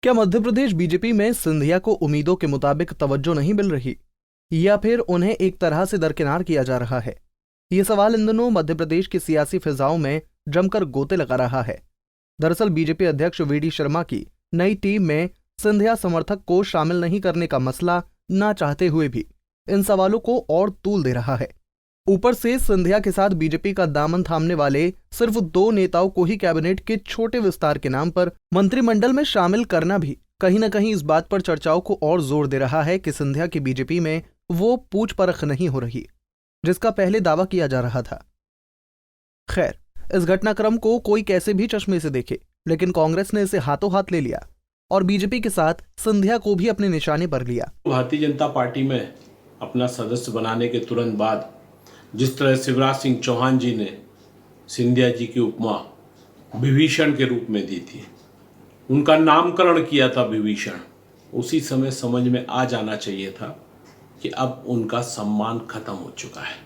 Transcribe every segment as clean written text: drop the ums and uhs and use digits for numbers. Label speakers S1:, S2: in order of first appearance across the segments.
S1: क्या मध्य प्रदेश बीजेपी में सिंधिया को उम्मीदों के मुताबिक तवज्जो नहीं मिल रही, या फिर उन्हें एक तरह से दरकिनार किया जा रहा है? ये सवाल इन दिनों मध्य प्रदेश की सियासी फिजाओं में जमकर गोते लगा रहा है। दरअसल बीजेपी अध्यक्ष वी.डी. शर्मा की नई टीम में सिंधिया समर्थक को शामिल नहीं करने का मसला ना चाहते हुए भी इन सवालों को और तूल दे रहा है। ऊपर से सिंधिया के साथ बीजेपी का दामन थामने वाले सिर्फ 2 नेताओं को ही कैबिनेट के छोटे विस्तार के नाम पर मंत्रिमंडल में शामिल करना भी कहीं न कहीं इस बात पर चर्चाओं को और जोर दे रहा है कि सिंधिया की बीजेपी में वो पूछ परख नहीं हो रही जिसका पहले दावा किया जा रहा था। खैर, इस घटनाक्रम को कोई कैसे भी चश्मे से देखे, लेकिन कांग्रेस ने इसे हाथों हाथ ले लिया और बीजेपी के साथ सिंधिया को भी अपने निशाने पर लिया।
S2: भारतीय जनता पार्टी में अपना सदस्य बनाने के तुरंत बाद जिस तरह शिवराज सिंह चौहान जी ने सिंधिया जी की उपमा विभीषण के रूप में दी थी, उनका नामकरण किया था विभीषण, उसी समय समझ में आ जाना चाहिए था कि अब उनका सम्मान खत्म हो चुका है।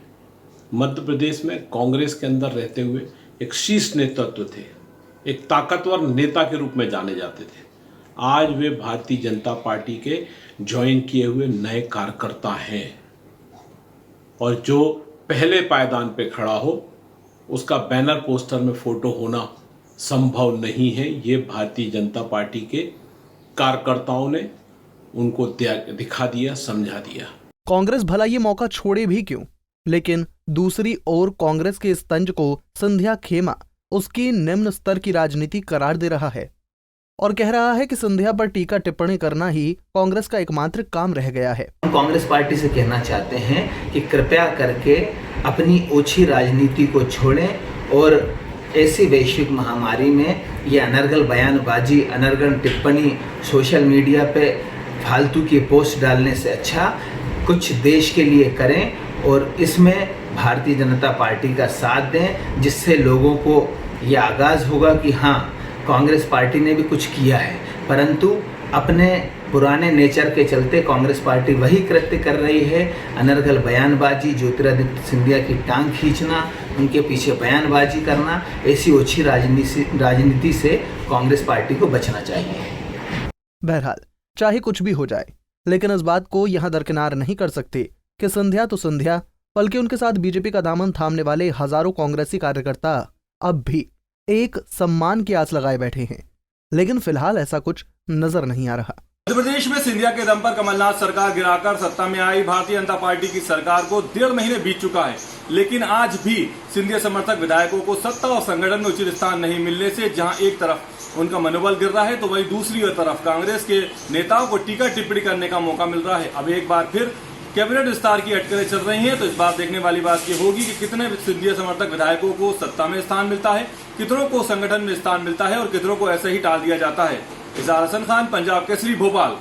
S2: मध्य प्रदेश में कांग्रेस के अंदर रहते हुए एक शीर्ष नेतृत्व थे, एक ताकतवर नेता के रूप में जाने जाते थे। आज वे भारतीय जनता पार्टी के ज्वाइन किए हुए नए कार्यकर्ता हैं और जो पहले पायदान पे खड़ा हो उसका बैनर पोस्टर में फोटो होना संभव नहीं है। ये भारतीय जनता पार्टी के कार्यकर्ताओं ने उनको दिखा दिया, समझा दिया।
S1: कांग्रेस भला ये मौका छोड़े भी क्यों, लेकिन दूसरी ओर कांग्रेस के इस तंज को सिंधिया खेमा उसकी निम्न स्तर की राजनीति करार दे रहा है और कह रहा है कि सिंधिया पर टीका टिप्पणी करना ही कांग्रेस का एकमात्र काम रह गया है।
S3: हम कांग्रेस पार्टी से कहना चाहते हैं कि कृपया करके अपनी ओछी राजनीति को छोड़ें और ऐसी वैश्विक महामारी में ये अनर्गल बयानबाजी, अनर्गल टिप्पणी सोशल मीडिया पे फालतू की पोस्ट डालने से अच्छा कुछ देश के लिए करें और इसमें भारतीय जनता पार्टी का साथ दें, जिससे लोगों को ये आगाज़ होगा कि हाँ, कांग्रेस पार्टी ने भी कुछ किया है। परंतु अपने पुराने नेचर के चलते कांग्रेस पार्टी वही कृत्य कर रही है, अनर्गल बयानबाजी, ज्योतिरादित्य सिंधिया की टांग खींचना, उनके पीछे बयानबाजी करना, ऐसी ओछी राजनीति से कांग्रेस पार्टी को बचना चाहिए।
S1: बहरहाल, चाहे कुछ भी हो जाए, लेकिन इस बात को यहां दरकिनार नहीं कर सकते कि सिंधिया तो सिंधिया, बल्कि उनके साथ बीजेपी का दामन थामने वाले हजारों कांग्रेसी कार्यकर्ता अब भी एक सम्मान की आस लगाए बैठे हैं। लेकिन फिलहाल ऐसा कुछ नजर नहीं आ रहा।
S4: मध्य प्रदेश में सिंधिया के दम पर कमलनाथ सरकार गिराकर सत्ता में आई भारतीय जनता पार्टी की सरकार को 1.5 महीने बीत चुका है, लेकिन आज भी सिंधिया समर्थक विधायकों को सत्ता और संगठन में उचित स्थान नहीं मिलने से जहां एक तरफ उनका मनोबल गिर रहा है, तो वहीं दूसरी तरफ कांग्रेस के नेताओं को टीका टिप्पणी करने का मौका मिल रहा है। अब एक बार फिर कैबिनेट विस्तार की अटकलें चल रही हैं, तो इस बार देखने वाली बात ये होगी कि कितने सिंधिया समर्थक विधायकों को सत्ता में स्थान मिलता है, कितनों को संगठन में स्थान मिलता है और कितनों को ऐसे ही टाल दिया जाता है। इज़हार हसन खान, पंजाब केसरी, भोपाल।